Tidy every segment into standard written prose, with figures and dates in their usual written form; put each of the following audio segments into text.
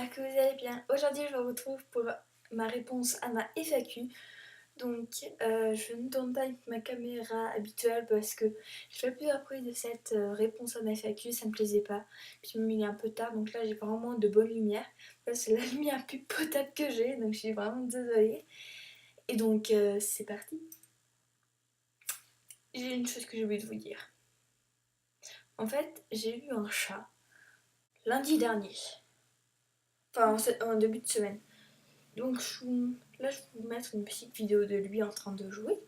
j'espère que vous allez bien. Aujourd'hui je vous retrouve pour ma réponse à ma FAQ. Donc je ne tourne pas avec ma caméra habituelle parce que je fais plusieurs prises de cette réponse à ma FAQ, ça me plaisait pas. Puis il est un peu tard donc là j'ai vraiment de bonne lumière. Là c'est la lumière plus potable que j'ai donc je suis vraiment désolée. Et donc c'est parti. J'ai une chose que j'ai oublié de vous dire. En fait j'ai eu un chat lundi dernier. Enfin en début de semaine. Donc là je vais vous mettre une petite vidéo de lui en train de jouer.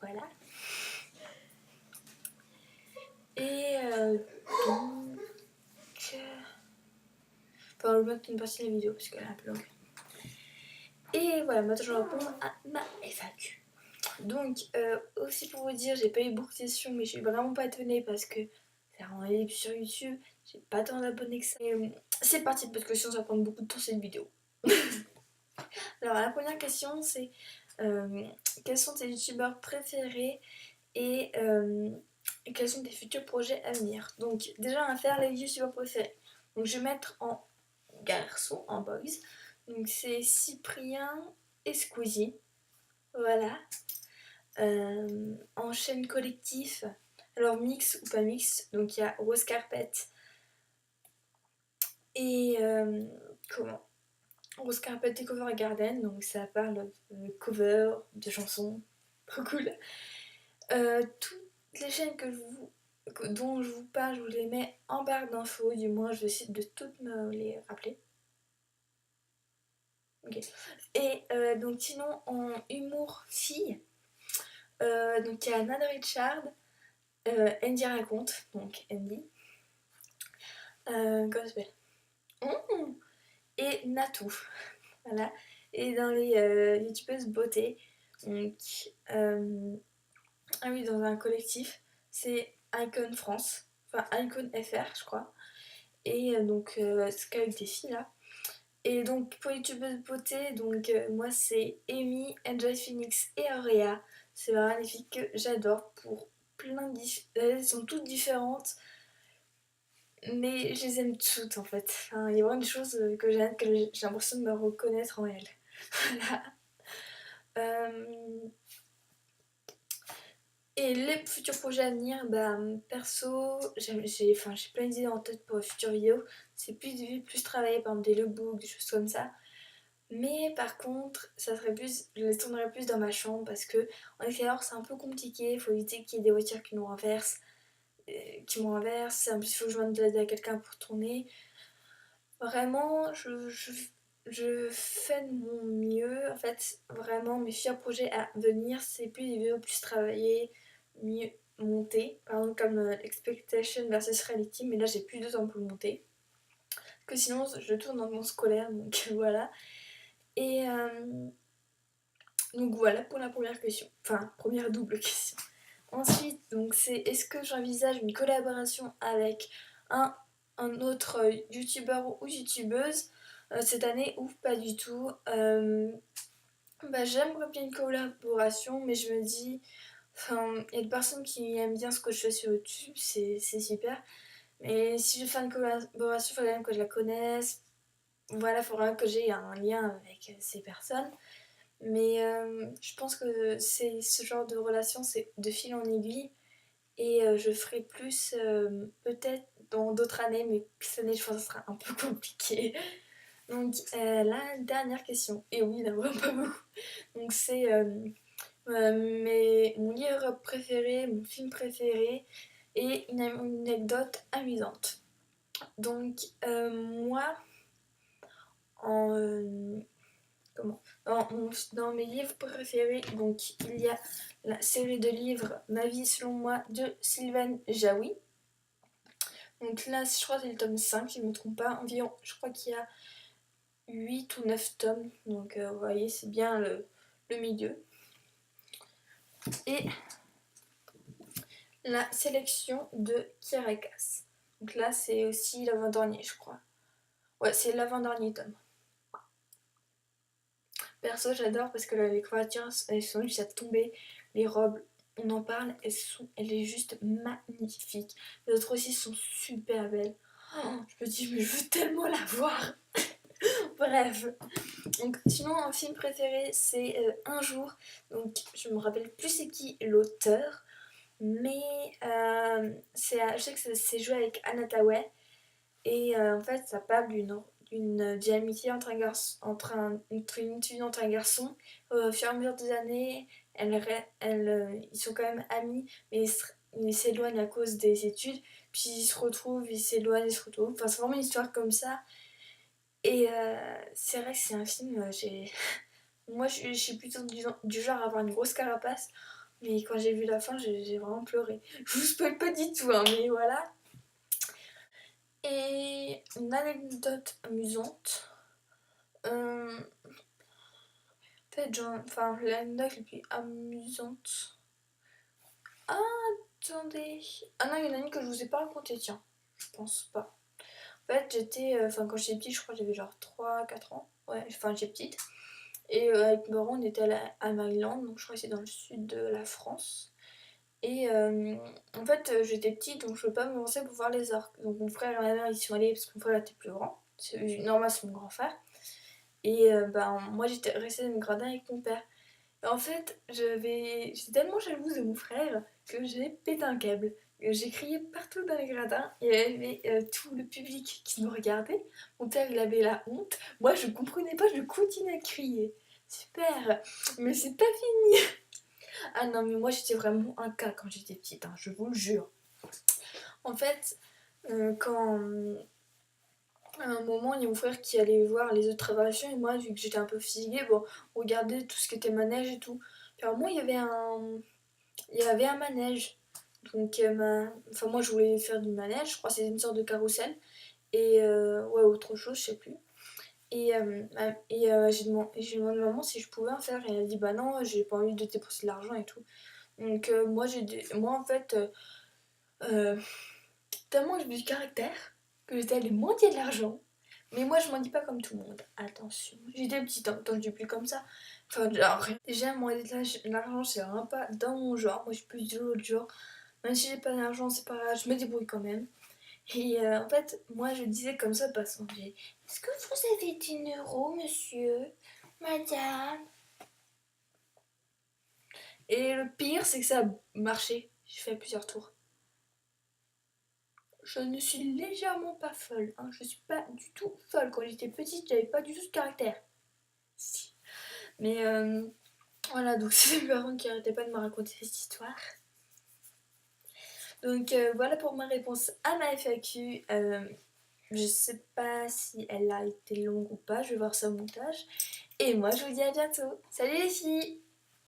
Voilà. Et donc... Enfin je vais mettre une partie de la vidéo parce qu'elle est un peu longue. Et voilà, maintenant je réponds à ma FAQ. Donc aussi pour vous dire, j'ai pas eu beaucoup de questions mais je suis vraiment pas étonnée parce que c'est en live sur YouTube, j'ai pas tant d'abonnés que ça. C'est parti parce que sinon ça va prendre beaucoup de temps cette vidéo. Alors la première question c'est quels sont tes youtubeurs préférés et quels sont tes futurs projets à venir. Donc déjà on va faire les youtubeurs préférés. Donc je vais mettre en garçon, en boys. Donc c'est Cyprien et Squeezie. Voilà. En chaîne collectif, alors mix ou pas mix, donc il y a Rose Carpet et comment Rose Carpet et Cover Garden, donc ça parle de cover, de chansons, trop cool. Toutes les chaînes dont je vous parle, je vous les mets en barre d'infos, du moins je vais essayer de toutes me les rappeler. Ok. Et donc sinon en humour fille, donc il y a Nana Richard, Andy raconte, donc Andy, Gospel, et Natou, voilà. Et dans les youtubeuses beauté, donc ah oui, dans un collectif, c'est Icon France, enfin Icon FR je crois, et donc c'est qu'avec des filles là. Et donc pour youtubeuse beauté, donc moi c'est Amy, Enjoy Phoenix et Aurea. C'est vraiment les filles que j'adore pour plein de elles sont toutes différentes, mais je les aime toutes en fait. Enfin, il y a vraiment des choses que j'aime, que j'ai l'impression de me reconnaître en elles. Voilà. Et les futurs projets à venir, bah perso, j'ai plein d'idées en tête pour les futures vidéos. C'est plus travailler par exemple des lookbooks, des choses comme ça. Mais par contre, je les tournerai plus dans ma chambre parce que en extérieur c'est un peu compliqué. Il faut éviter qu'il y ait des voitures qui nous renversent. En plus, il faut que je demande de l'aide à quelqu'un pour tourner. Vraiment, je fais de mon mieux. En fait, vraiment, mes futurs projets à venir, c'est plus des vidéos plus travaillées, mieux montées. Par exemple, comme Expectation versus Reality, mais là j'ai plus de temps pour le monter. Que sinon, je tourne dans mon scolaire, donc voilà. Et donc voilà pour la première question. Enfin, première double question. Ensuite, donc c'est est-ce que j'envisage une collaboration avec un autre youtubeur ou youtubeuse cette année ou pas du tout. Bah, j'aimerais bien une collaboration, mais je me dis, enfin, il y a des personnes qui aiment bien ce que je fais sur YouTube, c'est super. Mais si je fais une collaboration, il faudrait même que je la connaisse. Voilà, il faudrait que j'ai un lien avec ces personnes. Mais je pense que c'est ce genre de relation, c'est de fil en aiguille. Et je ferai plus peut-être dans d'autres années, mais cette année je pense que ce sera un peu compliqué. Donc la dernière question, et oui il n'y en a vraiment pas beaucoup, donc c'est mon livre préféré, mon film préféré et une anecdote amusante. Donc moi, en, dans mes livres préférés, donc il y a la série de livres Ma vie selon moi de Sylvain Jaoui. Donc là, je crois que c'est le tome 5, si je ne me trompe pas. Environ, je crois qu'il y a 8 ou 9 tomes. Donc vous voyez, c'est bien le milieu. Et la sélection de Kirakas. Donc là, c'est aussi l'avant-dernier, je crois. Ouais, c'est l'avant-dernier tome. Perso, j'adore parce que les couvertures, elles sont juste à tomber. Les robes, on en parle, elle est juste magnifique. Les autres aussi sont super belles. Oh, je me dis, mais je veux tellement la voir. bref. Donc, sinon, un film préféré, c'est Un jour. Donc, je me rappelle plus c'est qui l'auteur. Mais je sais que c'est joué avec Anna Thaouet. Et en fait, ça parle d'une amitié entre entre une étudiante et un garçon. Au fur et à mesure des années, ils sont quand même amis, mais ils s'éloignent à cause des études. Puis ils se retrouvent, ils s'éloignent, ils se retrouvent. Enfin, c'est vraiment une histoire comme ça. Et c'est vrai que c'est un film, moi je suis plutôt du genre à avoir une grosse carapace. Mais quand j'ai vu la fin, j'ai vraiment pleuré. Je vous spoil pas du tout, hein, mais voilà. Et une anecdote amusante. En fait, enfin, l'anecdote la plus amusante. Ah, attendez. Ah non, il y en a une que je vous ai pas racontée, tiens. Je pense pas. En fait, enfin, quand j'étais petite, je crois que j'avais genre 3 4 ans. Ouais, enfin, j'étais petite. Et avec mes parents, on était à Maryland, donc je crois que c'est dans le sud de la France. Et en fait, j'étais petite, donc je ne peux pas me lancer pour voir les orques. Donc mon frère et ma mère, ils sont allés parce que mon frère était plus grand. Normal, c'est mon grand frère. Et ben, moi, j'étais restée dans le gradin avec mon père. Et en fait, j'étais tellement jalouse de mon frère que j'ai pété un câble. J'ai crié partout dans les gradins. Il y avait tout le public qui nous regardait. Mon père, il avait la honte. Moi, je comprenais pas, je continuais à crier. Super, mais c'est pas fini. Ah non, mais moi, j'étais vraiment un cas quand j'étais petite, hein, je vous le jure. En fait, quand à un moment, il y a mon frère qui allait voir les autres attractions et moi, vu que j'étais un peu fatiguée, bon, regardez tout ce qui était manège et tout. Puis à un moment, il y avait un manège. Donc, enfin, moi, je voulais faire du manège, je crois que c'est une sorte de carrousel. Et ouais, autre chose, je sais plus. Et j'ai demandé à maman si je pouvais en faire. Et elle a dit, bah non, j'ai pas envie de dépenser de l'argent et tout. Donc, moi, en fait, euh, tellement j'ai du caractère que j'étais allée mendier de l'argent. Mais moi, je m'en dis pas comme tout le monde. Attention. J'étais petite, en même temps, je dis plus comme ça. Enfin, genre, déjà, moi, l'argent, c'est vraiment pas dans mon genre. Moi, je suis plus de l'autre genre. Même si j'ai pas d'argent, c'est pas grave, je me débrouille quand même. Et en fait, moi, je disais comme ça, parce que est-ce que vous avez 10 € monsieur, madame? Et le pire, c'est que ça a marché. J'ai fait plusieurs tours. Je ne suis légèrement pas folle, hein. Je suis pas du tout folle. Quand j'étais petite, j'avais pas du tout ce caractère. Si. Mais voilà, donc c'est mes parents qui arrêtaient pas de me raconter cette histoire. Donc voilà pour ma réponse à ma FAQ. Je sais pas si elle a été longue ou pas, je vais voir ça au montage. Et moi je vous dis à bientôt. Salut les filles!